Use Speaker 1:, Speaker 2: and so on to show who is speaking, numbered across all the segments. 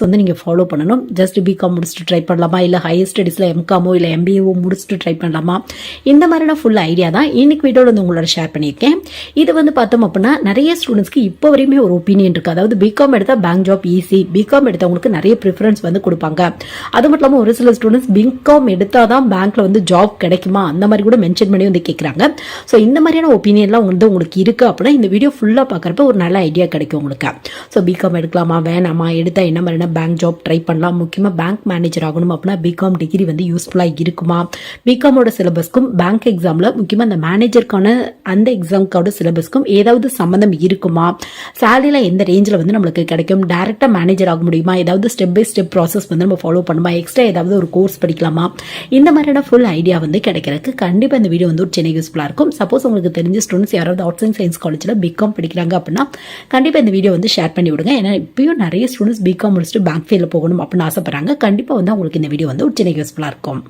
Speaker 1: வந்து நீங்கள் ஃபாலோ பண்ணணும். ஜஸ்ட் பிகாம் முடிச்சுட்டு ட்ரை பண்ணலாமா, இல்லை ஹையர் ஸ்டடீஸில் எம்காமோ இல்லை எம்பிஏவோ முடிச்சுட்டு ட்ரை பண்ணலாமா, இந்த மாதிரியான ஃபுல் ஐடியா தான் இன்னைக்கு வீடியோவில் வந்து உங்களோட ஷேர் பண்ணியிருக்கேன். இது வந்து பார்த்தோம் அப்படின்னா நிறைய ஸ்டூடெண்ட்ஸ்க்கு இப்போ வரையுமே ஒரு ஒப்பீனியன் இருக்குது. அதாவது பிகாம் எடுத்தால் பேங்க் ஜாப் ஈஸி, பிகாம் எடுத்தவங்களுக்கு நிறைய ப்ரிஃபரன்ஸ் வந்து கொடுப்பாங்க. அது மட்டும் இல்லாமல் ஒரு சில ஸ்டூடெண்ட்ஸ் பிகாம் எடுத்தால் தான் பேங்க்ல வந்து ஜாப் கிடைக்குமா அந்த மாதிரி கூட மென்ஷன் பண்ணி வந்து கேட்குறாங்க. ஸோ இந்த மாதிரியான ஒப்பீனியன்லாம் வந்து உங்களுக்கு இருக்குது அப்படின்னா இந்த வீடியோ ஃபுல்லாக பார்க்குறப்ப ஒரு நல்ல ஐடியா கிடைக்கும் உங்களுக்கு. ஸோ பிகாம் எடுக்கலாமா வேணாமா, எடுத்தால் என்ன மாதிரியான பேங்க் ஜாப் ட்ரை பண்ணலாம், முக்கியமாக பேங்க் மேனேஜர் ஆகணும் அப்படின்னா பிகாம் டிகிரி வந்து யூஸ்ஃபுல்லாக இருக்குமா, பிகாமோட சிலபஸ்க்கும் பேங்க் எக்ஸாமில் முக்கியமாக அந்த மேனேஜருக்கான அந்த எக்ஸாமுக்கான சிலபஸ்க்கும் ஏதாவது சம்மந்தம் இருக்குமா, சேலரியில் எந்த ரேஞ்சில் வந்து நம்மளுக்கு கிடைக்கும், டைரெக்டாக மேனேஜர் ஆக முடியுமா, ஏதாவது ஸ்டெப் பை ஸ்டெப் ப்ராசஸ் வந்து நம்ம ஃபாலோ பண்ணுமா, எக்ஸ்ட்ரா ஏதாவது ஒரு கோர்ஸ் படிக்கலாமா, இந்த மாதிரியான ஃபுல் ஐடியா வந்து கிடைக்கிறதுக்கு கண்டிப்பாக இந்த வீடியோ வந்து ஒரு சின்ன யூஸ்ஃபுல்லாக இருக்கும். சப்போஸ் உங்களுக்கு தெரிஞ்ச ஸ்டூடெண்ட்ஸ் யாராவது ஆர்ட்ஸ் அண்ட் சயின்ஸ் காலேஜில் பிகாம் படிக்கிறாங்க அப்படின்னா கண்டிப்பாக இந்த வீடியோ வந்து ஷேர் பண்ணி விடுங்க. ஏன்னா இப்பயும் நிறைய ஸ்டூடெண்ட்ஸ் பிகாம் முடிச்சுட்டு பேங்க் ஃபீல்டில் போகணும் அப்படின்னு ஆசைப்படுறாங்க. கண்டிப்பாக வந்து உங்களுக்கு இந்த வீடியோ வந்து ஒரு சின்ன யூஸ்ஃபுல்லாக இருக்கும்.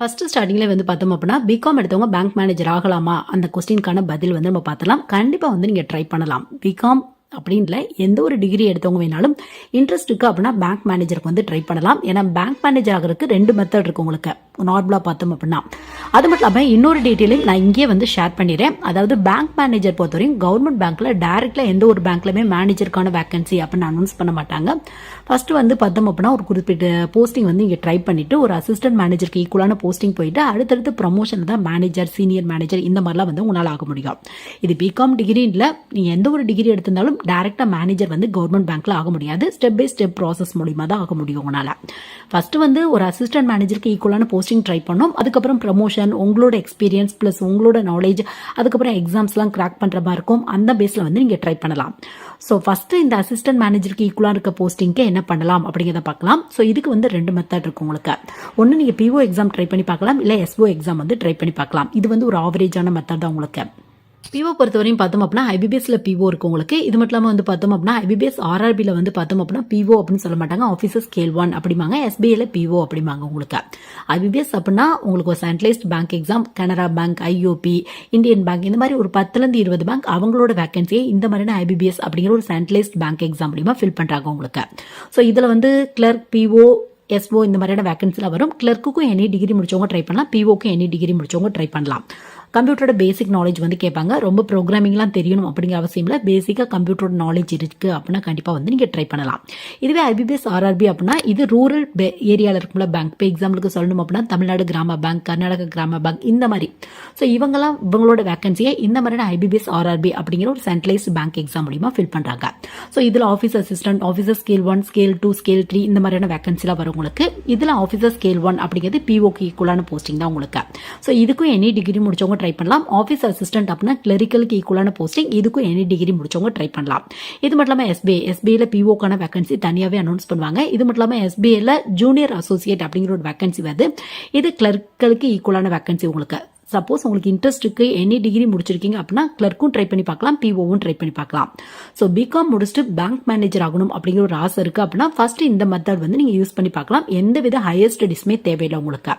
Speaker 1: ஃபர்ஸ்ட் ஸ்டார்டிங்ல வந்து பார்த்தோம் அப்படின்னா பிகாம் எடுத்தவங்க பேங்க் மேனேஜர் ஆகலாமா அந்த கொஸ்டினுக்கான பதில் வந்து நம்ம பார்த்தலாம். கண்டிப்பாக வந்து நீங்கள் ட்ரை பண்ணலாம். பிகாம் அப்படின்ல எந்த ஒரு டிகிரி எடுத்தவங்க வேணாலும் இன்ட்ரெஸ்ட் இருக்கு அப்படின்னா பேங்க் மேனேஜருக்கு வந்து ட்ரை பண்ணலாம். ஏன்னா பேங்க் மேனேஜர் ஆகிறதுக்கு 2 மெத்தட் இருக்கு உங்களுக்கு நார்மலாக பார்த்தோம் அப்படின்னா. அது மட்டும் இல்லாமல் இன்னொரு டீட்டெயிலையும் நான் இங்கே வந்து ஷேர் பண்ணிடுறேன். அதாவது பேங்க் மேனேஜர் பொறுத்தவரையும் கவர்மெண்ட் பேங்க்ல டைரக்ட்ல எந்த ஒரு பேங்க்லயுமே மேனேஜருக்கான வேகன்சி அப்படின்னு அனௌன்ஸ் பண்ண மாட்டாங்க. ஃபர்ஸ்ட் வந்து பார்த்தோம் அப்படின்னா ஒரு குறிப்பிட்ட போஸ்டிங் வந்து இங்கே ட்ரை பண்ணிட்டு ஒரு அசிஸ்டன்ட் மேனேஜருக்கு ஈக்குவலான போஸ்டிங் போயிட்டு அடுத்தடுத்து ப்ரமோஷன் தான் மேனேஜர் சீனியர் மேனேஜர் இந்த மாதிரிலாம் வந்து உங்களால் ஆக முடியும். இது பிகாம் டிகிரி இல்லை, நீங்கள் எந்த ஒரு டிகிரி எடுத்திருந்தாலும் டைரக்டா மேனேஜர் வந்து கவர்மெண்ட் பேங்க்ல ஆக முடியாது. ஸ்டெப் பை ஸ்டெப் ப்ராசஸ் மூலியமா தான் ஆக முடியும் உங்களால. ஃபர்ஸ்ட் வந்து ஒரு அசிஸ்டன்ட் மேனேஜருக்கு ஈக்குவலான போஸ்டிங் ட்ரை பண்ணோம். அதுக்கப்புறம் ப்ரமோஷன், உங்களோட எக்ஸ்பீரியன்ஸ் பிளஸ் உங்களோட நாலேஜ், அதுக்கப்புறம் எக்ஸாம்ஸ்லாம் கிராக் பண்ற மாதிரி இருக்கும். அந்த பேஸ்ல வந்து நீங்க ட்ரை பண்ணலாம். ஸோ ஃபர்ஸ்ட் இந்த அசிஸ்டன்ட் மேனேஜருக்கு ஈக்குவலாக இருக்க போஸ்டிங்க்கு என்ன பண்ணலாம் அப்படிங்கிறத பார்க்கலாம். ஸோ இதுக்கு வந்து 2 மெத்தட் இருக்கு உங்களுக்கு. ஒன்று நீங்கள் பிஓ எக்ஸாம் ட்ரை பண்ணி பார்க்கலாம், இல்லை எஸ்ஓ எக்ஸாம் வந்து ட்ரை பண்ணி பார்க்கலாம். இது வந்து ஒரு ஆவரேஜான மெத்தட் தான் உங்களுக்கு. பிஓ பொறுத்தவரையும் பார்த்தோம் அப்படின்னா ஐபிபிஎஸ்ல பிஓ இருக்கு உங்களுக்கு. இது மட்டும் இல்லாமல் வந்து பார்த்தோம் அப்படின்னா ஐபிபிஎஸ் ஆர்ஆர்பியில் வந்து பார்த்தோம் அப்படின்னா பிஓ அப்படின்னு சொல்ல மாட்டாங்க, ஆஃபீஸர் ஸ்கேல் 1 அப்படிம்பாங்க. எஸ்பிஐல பிஓ அப்படிம்பாங்க உங்களுக்கு. ஐபிபிஎஸ் அப்படின்னா உங்களுக்கு ஒரு centralised bank exam, Canara bank, IOB, Indian bank, இந்த மாதிரி ஒரு 10லேருந்து 20 பேங்க் அவங்களோட வேகன்சியை இந்த மாதிரியான ஐபிபிஎஸ் அப்படிங்கிற ஒரு சென்ட்ரலைஸ்ட் பேங்க் எக்ஸாம் மூலியமா ஃபில் பண்றாங்க உங்களுக்கு. ஸோ இதுல வந்து கிளர்க், பிஓ, எஸ்ஓ இந்த மாதிரியான வேகன்சில வரும். கிளர்க்குக்கும் எனி டிகிரி முடிச்சவங்க ட்ரை பண்ணலாம், பிஓக்கும் எனி டிகிரி முடிச்சவங்க ட்ரை பண்ணலாம். கம்ப்யூட்டரோட பேசிக் நாலேஜ் வந்து கேட்பாங்க. ரொம்ப ப்ரோக்ராமிங்லாம் தெரியணும் அப்படிங்கிற அவசியம் இல்லை. பேசிக்காக கம்ப்யூட்டரோட நாலேஜ் இருக்கு அப்படின்னா கண்டிப்பாக வந்து நீங்கள் ட்ரை பண்ணலாம். இதுவே ஐபிபிஎஸ் ஆர்ஆர்பி அப்படின்னா இது ரூரல் ஏரியாவில் இருக்கும்ல பேங்க். இப்போ எக்ஸாம்பிளுக்கு சொல்லணும் அப்படின்னா தமிழ்நாடு கிராம பேங்க், கர்நாடக கிராம பேங்க் இந்த மாதிரி. ஸோ இவங்களோட வேகன்சியை இந்த மாதிரியான ஐபிபிஎஸ் ஆர்ஆர்பி அப்படிங்கிற ஒரு சென்ட்ரலைஸ்ட் பேங்க் எக்ஸாம் மூலியமா ஃபில் பண்ணுறாங்க. ஸோ இதில் office assistant, officer scale 1, scale 2, scale 3 இந்த மாதிரியான வேகன்சிலாம் வரும் உங்களுக்கு. இதில் ஆஃபீஸர் ஸ்கேல் 1 அப்படிங்கிறது பிஓக்கு ஈக்குவலான போஸ்டிங் தான் உங்களுக்கு. ஸோ இதுக்கும் எனி டிகிரி முடிச்சவங்க ட்ரை பண்ணலாம். ஆஃபீஸ் அசிஸ்டன்ட் அப்படின்னா கிளரிக்கலுக்கு ஈக்குவலான போஸ்டிங், இதுக்கும் எனி டிகிரி முடிச்சவங்க ட்ரை பண்ணலாம். இது மட்டும் இல்லாமல் எஸ்பிஐல பிஓக்கான வேகன்சி தனியாகவே அனௌன்ஸ் பண்ணுவாங்க. இது மட்டும் இல்லாமல் எஸ்பிஐல ஜூனியர் அசோசியேட் அப்படிங்கிற ஒரு வேகன்சி வருது. இது கிளர்க்கலுக்கு ஈக்குவலான வேகன்சி உங்களுக்கு. சப்போஸ் உங்களுக்கு இன்ட்ரெஸ்ட் இருக்கு, எனி டிகிரி முடிச்சிருக்கீங்க அப்படின்னா கிளர்க்கும் ட்ரை பண்ணி பார்க்கலாம், பிஓவும் ட்ரை பண்ணி பார்க்கலாம். ஸோ பிகாம் முடிச்சுட்டு பேங்க் மேனேஜர் ஆகணும் அப்படிங்கிற ஒரு ஆசை இருக்கு அப்படின்னா ஃபர்ஸ்ட் இந்த மெத்தட் வந்து நீங்க யூஸ் பண்ணி பார்க்கலாம். எந்தவித ஹையர் ஸ்டடிஸ்மே தேவையில்லை உங்களுக்கு.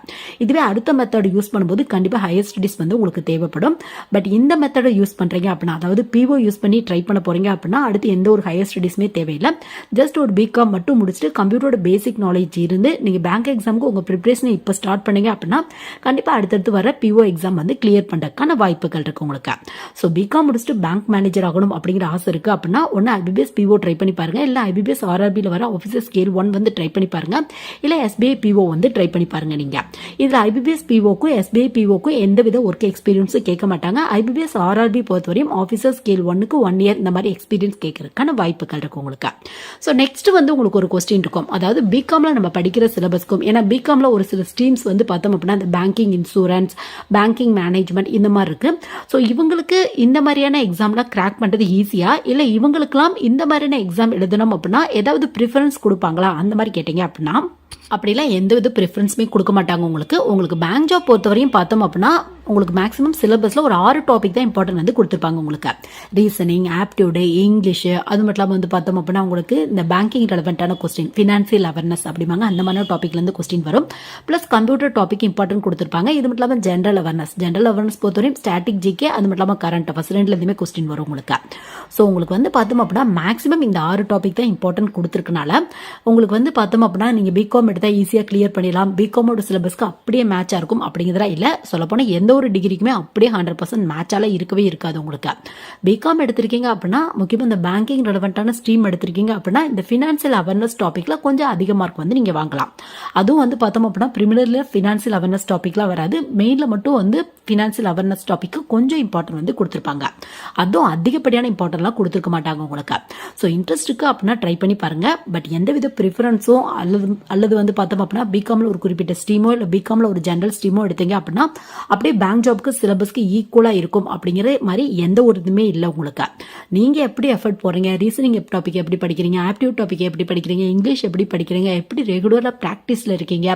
Speaker 1: இதுவே அடுத்த மெத்தட் யூஸ் பண்ணும்போது கண்டிப்பா ஹையர் ஸ்டடிஸ் வந்து உங்களுக்கு தேவைப்படும். பட் இந்த மெத்தடை யூஸ் பண்றீங்க அப்படின்னா, அதாவது பிஓ யூஸ் பண்ணி ட்ரை பண்ண போறீங்க அப்படின்னா அடுத்து எந்த ஒரு ஹையர் ஸ்டடிஸ்மே தேவையில்லை. ஜஸ்ட் ஒரு பிகாம் மட்டும் முடிச்சுட்டு கம்ப்யூட்டரோட பேசிக் நாலேஜ் இருந்து நீங்க பேங்க் எக்ஸாமுக்கு உங்க ப்ரிப்பரேஷனை இப்போ ஸ்டார்ட் பண்ணீங்க அப்படின்னா கண்டிப்பா அடுத்தடுத்து வர பிஓ எக்ஸாம் வந்து கிளியர் பண்றதுக்கான வாய்ப்புகள் இருக்கு உங்களுக்கு. ஸோ பிகாம் முடிச்சுட்டு பேங்க் மேனேஜர் ஆகணும் அப்படிங்கிற ஆசை இருக்கு அப்படின்னா ஒன்னு ஐபிபிஎஸ் பிஓ ட்ரை பண்ணி பாருங்க, இல்ல ஐபிபிஎஸ் ஆர்ஆர்பியில் வர ஆஃபீஸர் ஸ்கேல் 1 வந்து ட்ரை பண்ணி பாருங்க, இல்ல எஸ்பிஐ பிஓ வந்து ட்ரை பண்ணி பாருங்க. நீங்க இதுல ஐபிபிஎஸ் பிஓக்கும் எஸ்பிஐ பிஓக்கும் எந்தவித ஒர்க் எக்ஸ்பீரியன்ஸும் கேட்க மாட்டாங்க. ஐபிபிஎஸ் ஆர்ஆர்பி பொறுத்தவரையும் ஆஃபீஸர் ஸ்கேல் 1க்கு 1 இயர் இந்த மாதிரி எக்ஸ்பீரியன்ஸ் கேட்கறதுக்கான வாய்ப்புகள் இருக்கு உங்களுக்கு. ஸோ நெக்ஸ்ட் வந்து உங்களுக்கு ஒரு கொஸ்டின் இருக்கும். அதாவது பிகாம்ல நம்ம படிக்கிற சிலபஸ்க்கும், ஏன்னா பிகாம்ல ஒரு சில ஸ்ட்ரீம்ஸ் வந்து பார்த்தோம் அப்படின்னா பேங்கிங், இன்சூரன்ஸ், பேங்கிங் மேனேஜ்மெண்ட் இந்த மாதிரி இருக்கு. ஸோ இவங்களுக்கு இந்த மாதிரியான எக்ஸாம்லாம் கிராக் பண்றது ஈஸியா, இல்ல இவங்களுக்குலாம் இந்த மாதிரியான எக்ஸாம் எழுதணும் அப்படின்னா ஏதாவது ப்ரிஃபரன்ஸ் கொடுப்பாங்களா அந்த மாதிரி கேட்டீங்க அப்படின்னா அப்படிலாம் எந்த வித ப்ரிஃபரன்ஸுமே கொடுக்க மாட்டாங்க உங்களுக்கு பேங்க் ஜாப் பொறுத்தவரையும் பார்த்தோம் அப்படின்னா உங்களுக்கு மேக்ஸிமம் சிலபஸில் ஒரு 6 டாபிக் தான் இம்பார்ட்டன்ட் வந்து கொடுத்துருப்பாங்க உங்களுக்கு. ரீசனிங், ஆப்டியூடு, இங்கிலீஷ், அது மட்டும் இல்லாமல் வந்து பார்த்தோம் அப்படின்னா உங்களுக்கு இந்த பேங்கிங் ரெலவெண்ட்டான கொஸ்டின், ஃபினான்சியல் அவேர்னஸ் அப்படிம்பாங்க, அந்த மாதிரி டாப்பிக்லேருந்து கொஸ்டின் வரும். ப்ளஸ் கம்ப்யூட்டர் டாபிக் இம்பார்ட்டன்ட் கொடுத்துருப்பாங்க. இது மட்டும் இல்லாமல் ஜென்ரல் அவேர்னஸ் பொறுத்தவரையும் ஸ்டாட்டிக் ஜிகே, அது மட்டும் இல்லாமல் கரண்ட் அஃபேர்ஸ் ரெண்டுலேருந்துமே கொஸ்டின் வரும் உங்களுக்கு. ஸோ உங்களுக்கு வந்து பார்த்தோம் அப்படின்னா மேக்ஸிமம் இந்த 6 டாபிக் தான் இம்பார்ட்டன்ட் கொடுத்துருக்கனால உங்களுக்கு வந்து பார்த்தோம் அப்படின்னா நீங்கள் பிகாம் எடுத்தால் ஈஸியாக கிளியர் பண்ணிடலாம், பிகாமோட சிலபஸ்க்கு அப்படியே மேட்சாக இருக்கும் அப்படிங்கிறதா இல்லை. சொல்லப்போனால் எந்த ஒரு டிகிரிக்குமே அப்படியே 100% மேட்சால இருக்கவே இருக்காது உங்களுக்கு. பிகாம் எடுத்திருக்கீங்க அப்படின்னா முக்கியமாக இந்த பேங்கிங் ரெலவெண்ட்டான ஸ்ட்ரீம் எடுத்திருக்கீங்க அப்படின்னா இந்த ஃபினான்சியல் அவேர்னஸ் டாபிக்ல கொஞ்சம் அதிக மார்க் வந்து நீங்கள் வாங்கலாம். அதுவும் வந்து பார்த்தோம் அப்படின்னா ப்ரிமினரில் ஃபினான்சியல் அவேர்னஸ் டாபிக்லாம் வராது, மெயினில் மட்டும் வந்து ஃபினான்சியல் அவேர்னஸ் டாபிக்கு கொஞ்சம் இம்பார்ட்டன்ட் வந்து கொடுத்துருப்பாங்க. அதுவும் அதிகப்படியான இம்பார்ட்டன்ட்லாம் கொடுத்துருக்க மாட்டாங்க உங்களுக்கு. ஸோ இன்ட்ரெஸ்ட் இருக்கு அப்படின்னா ட்ரை பண்ணி பாருங்க. பட் எந்தவித ப்ரிஃபரன்ஸும் அல்லது வந்து பார்த்தோம் அப்படின்னா பிகாம்ல ஒரு குறிப்பிட்ட ஸ்ட்ரீமோ இல்லை பிகாம்ல ஒரு ஜென்ரல் ஸ்ட்ரீமோ எடுத்தீங்க அப்படின்னா அப்படியே பேங்க் ஜாப்க்கு சிலபஸ்க்கு ஈக்குவலாக இருக்கும் அப்படிங்கிற மாதிரி எந்த ஒரு இதுவுமே இல்லை உங்களுக்கு. நீங்கள் எப்படி எஃபர்ட் போடுறீங்க, ரீசனிங் டாபிக் எப்படி படிக்கிறீங்க, ஆப்டியூட் டாபிக் எப்படி படிக்கிறீங்க, இங்கிலீஷ் எப்படி படிக்கிறீங்க, எப்படி ரெகுலராக ப்ராக்டிஸில் இருக்கீங்க.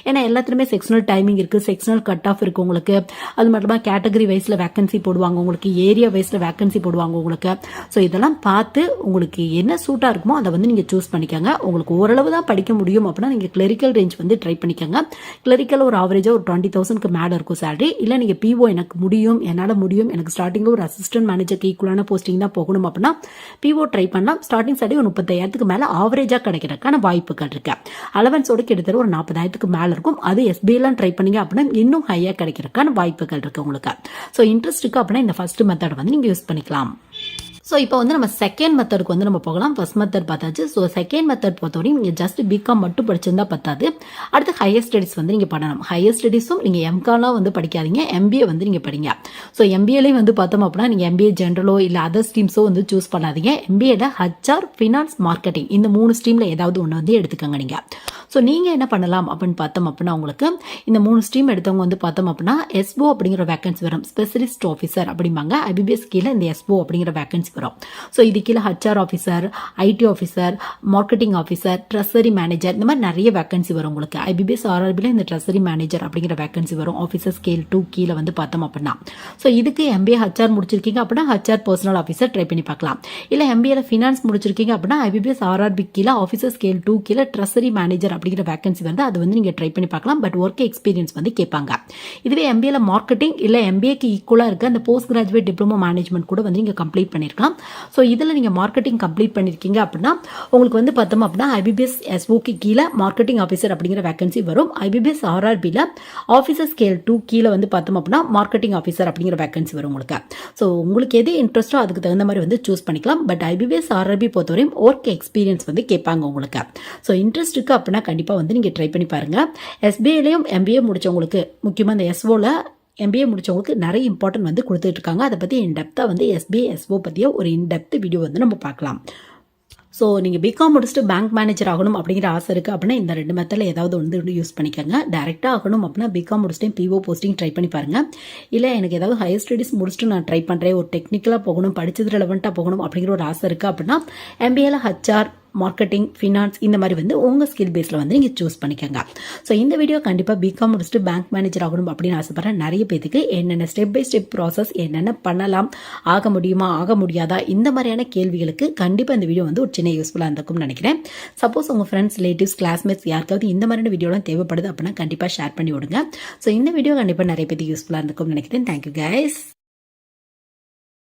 Speaker 1: ஏன்னா எல்லாத்துலேயுமே செக்ஷனல் டைமிங் இருக்குது, செக்ஷனல் கட் ஆஃப் இருக்குது உங்களுக்கு. அது மட்டும் கேட்டகரி வைஸில் வேக்கன்சி போடுவாங்க உங்களுக்கு, ஏரியா வைஸில் வேக்கன்சி போடுவாங்க உங்களுக்கு. ஸோ இதெல்லாம் பார்த்து உங்களுக்கு என்ன சூட்டாக இருக்குமோ அதை வந்து நீங்கள் சூஸ் பண்ணிக்கோங்க. உங்களுக்கு ஓரளவு தான் படிக்க முடியும் அப்படின்னா நீங்கள் கிளரிக்கல் ரேஞ்ச் வந்து ட்ரை பண்ணிக்கோங்க. கிளரிக்கல் ஒரு ஆவரேஜாக ஒரு 20,000க்கு மேலே இருக்கும் சேலரி. இல்லை நீங்கள் பிஓ எனக்கு முடியும், என்னால் முடியும், எனக்கு ஸ்டார்டிங்கில் ஒரு அசிஸ்டன்ட் மேனேஜருக்கு ஈக்குவலான போஸ்டிங் தான் போகணும் அப்படின்னா பிஓ ட்ரை பண்ணலாம். ஸ்டார்டிங் சேலரி ஒரு 30,000க்கு மேலே ஆவரேஜாக கிடைக்கிறதுக்கான வாய்ப்புகள் இருக்கு. அலவன்ஸோட கிட்டத்தட்ட ஒரு 40,000க்கு மேலே இருக்கும். அது எஸ்பிஐலாம் ட்ரை பண்ணீங்க அப்படின்னா இன்னும் ஹையாக கிடைக்கிறதுக்கான வாய்ப்புகள் இருக்கு உங்களுக்கு. ஸோ இன்ட்ரெஸ்ட் இருக்கு அப்படின்னா இந்த ஃபர்ஸ்ட் மெத்தட் வந்து நீங்கள் யூஸ் பண்ணிக்கலாம். ஸோ இப்போ வந்து நம்ம செகண்ட் மெத்தடுக்கு வந்து நம்ம போகலாம். ஃபர்ஸ்ட் மெத்தட் பார்த்தாச்சு. ஸோ செகண்ட் மெத்தட் பொறுத்தவரையும் நீங்கள் ஜஸ்ட் பிகாம் மட்டும் படிச்சிருந்தா பத்தாது, அடுத்து ஹையர் ஸ்டடிஸ் வந்து நீங்கள் பண்ணணும். ஹையர் ஸ்டடிஸும் நீங்கள் எம்காலாம் வந்து படிக்காதீங்க, எம்பிஏ வந்து நீங்கள் படிங்க. ஸோ எம்பிஏலையும் வந்து பார்த்தோம் அப்படின்னா நீங்கள் எம்பிஏ ஜென்ரலோ இல்லை அதர் ஸ்ட்ரீம்ஸோ வந்து சூஸ் பண்ணாதீங்க. எம்பிஏல ஹச்ஆர், ஃபினான்ஸ், மார்க்கெட்டிங் இந்த 3 ஸ்ட்ரீமில் ஏதாவது ஒன்று வந்து எடுத்துக்கோங்க நீங்கள். ஸோ நீங்கள் என்ன பண்ணலாம் அப்படின்னு பார்த்தோம் அப்படின்னா உங்களுக்கு இந்த 3 ஸ்ட்ரீம் எடுத்தவங்க வந்து பார்த்தோம் அப்படின்னா எஸ்ஓ அப்படிங்கிற வேக்கன்சி வரும், ஸ்பெஷலிஸ்ட் ஆஃபீஸர் அப்படிம்பாங்க. ஐபிபிஎஸ் கீழே இந்த எஸ்ஓ அப்படிங்கிற வேக்கன்சி வரும். ஸோ இது கீழே HR officer, ID officer, marketing officer, treasury manager, இந்த மாதிரி நிறைய வேக்கன்சி வரும் உங்களுக்கு. ஐபிபிஎஸ் ஆர்ஆர்பியில் இந்த ட்ரெஸரி மேனேஜர் அப்படிங்கிற வேக்கன்சி வரும். ஆஃபீஸர் ஸ்கேல் 2 கீழே வந்து பார்த்தோம் அப்படின்னா. ஸோ இதுக்கு எம்பிஏ ஹச்ஆர் முடிச்சிருக்கீங்க அப்படின்னா ஹச்ஆர் பர்சனல் ஆஃபீஸர் ட்ரை பண்ணி பார்க்கலாம். இல்லை எம்பிஏல ஃபினான்ஸ் முடிச்சிருக்கீங்க அப்படின்னா ஐபிபிஎஸ் ஆர்ஆர்பி கீழே ஆஃபீஸர் ஸ்கேல் 2 கீழே ட்ரெஸரி மேனேஜர் அப்படிங்கிற வேக்கன்சி வந்து அது வந்து நீங்கள் ட்ரை பண்ணி பார்க்கலாம். பட் ஒர்க் எக்ஸ்பீரியன்ஸ் வந்து கேட்பாங்க. இதுவே எம்பிஏல மார்க்கெட்டிங் இல்லை எம்பிஏக்கு ஈக்குவலாக இருக்க அந்த போஸ்ட் கிராஜுவேட் டிப்ளமோ மேனேஜ்மெண்ட் கூட வந்து நீங்கள் கம்ப்ளீட் பண்ணியிருக்கலாம். ஸோ இதில் நீங்கள் மார்க்கெட்டிங் கம்ப்ளீட் பண்ணியிருக்கீங்க அப்படின்னா உங்களுக்கு வந்து பார்த்தோம் அப்படின்னா ஐபிபிஎஸ் எஸ்ஓக்கு கீழே மார்க்கெட்டிங் ஆஃபீஸர் அப்படிங்கிற வேக்கன்சி வரும். ஐபிபிஎஸ் ஆர்ஆர்பியில் ஆஃபீஸர் ஸ்கேல் 2 கீழே வந்து பார்த்தோம் அப்படின்னா மார்க்கெட்டிங் ஆஃபீஸர் அப்படிங்கிற வேக்கன்சி வரும் உங்களுக்கு. ஸோ உங்களுக்கு எது இன்ட்ரெஸ்ட்டோ அதுக்கு தகுந்த மாதிரி வந்து சூஸ் பண்ணிக்கலாம். பட் ஐபிபிஎஸ் ஆர்ஆர்பி பொறுத்தவரையும் ஒர்க் எக்ஸ்பீரியன்ஸ் வந்து கேட்பாங்க உங்களுக்கு. ஸோ இன்ட்ரெஸ்ட் இருக்குது அப்படின்னா கண்டிப்பாக வந்து நீங்கள் ட்ரை பண்ணி பாருங்கள். எஸ்பிஐலையும் எம்பிஏ முடிச்சவங்களுக்கு முக்கியமாக இந்த எஸ்ஓவில் எம்பிஏ முடிச்சவங்களுக்கு நிறைய இம்பார்ட்டன்ட் வந்து கொடுத்துட்டு இருக்காங்க. அதை பற்றி இன்டெப்த்தாக வந்து எஸ்பிஐ எஸ்ஓ பற்றிய ஒரு இன்டெப்த் வீடியோ வந்து நம்ம பார்க்கலாம். ஸோ நீங்கள் பிகாம் முடிச்சுட்டு பேங்க் மேனேஜர் ஆகணும் அப்படிங்கிற ஆசை இருக்குது அப்படின்னா இந்த 2 மெத்தடில் ஏதாவது ஒன்று யூஸ் பண்ணிக்கோங்க. டேரெக்டாக ஆகணும் அப்படின்னா பிகாம் முடிச்சுட்டு பிஓ போஸ்டிங் ட்ரை பண்ணி பாருங்கள். இல்லை எனக்கு ஏதாவது ஹையர் ஸ்டடீஸ் முடிச்சுட்டு நான் ட்ரை பண்ணுறேன், ஒரு டெக்னிக்கலாக போகணும், படிச்சது ரெலவெண்ட்டாக போகணும் அப்படிங்கிற ஒரு ஆசை இருக்குது அப்படின்னா எம்பிஏல ஹச்ஆர், மார்க்கெட்டிங், ஃபினான்ஸ் இந்த மாதிரி வந்து உங்கள் ஸ்கில் பேஸில் வந்து நீங்கள் சூஸ் பண்ணிக்கோங்க. ஸோ இந்த வீடியோ கண்டிப்பாக பிகாம் முடிச்சுட்டு பேங்க் மேனேஜர் ஆகணும் அப்படின்னு ஆசைப்படுறேன் நிறைய பேருக்கு என்னென்ன ஸ்டெப் பை ஸ்டெப் ப்ராசஸ், என்னென்ன பண்ணலாம், ஆக முடியுமா ஆக முடியாதா, இந்த மாதிரியான கேள்விகளுக்கு கண்டிப்பாக இந்த வீடியோ வந்து ஒரு சின்ன யூஸ்ஃபுல்லாக இருந்திருக்கும்னு நினைக்கிறேன். சப்போஸ் உங்கள் ஃப்ரெண்ட்ஸ், ரிலேட்டிவ்ஸ், கிளாஸ்மேட்ஸ் யாருக்காவது இந்த மாதிரியான வீடியோலாம் தேவைப்படுது அப்படின்னா கண்டிப்பாக ஷேர் பண்ணி விடுங்க. ஸோ இந்த வீடியோ கண்டிப்பாக நிறைய பேருக்கு யூஸ்ஃபுல்லாக இருந்திருக்கும்னு நினைக்கிறேன். Thank you guys.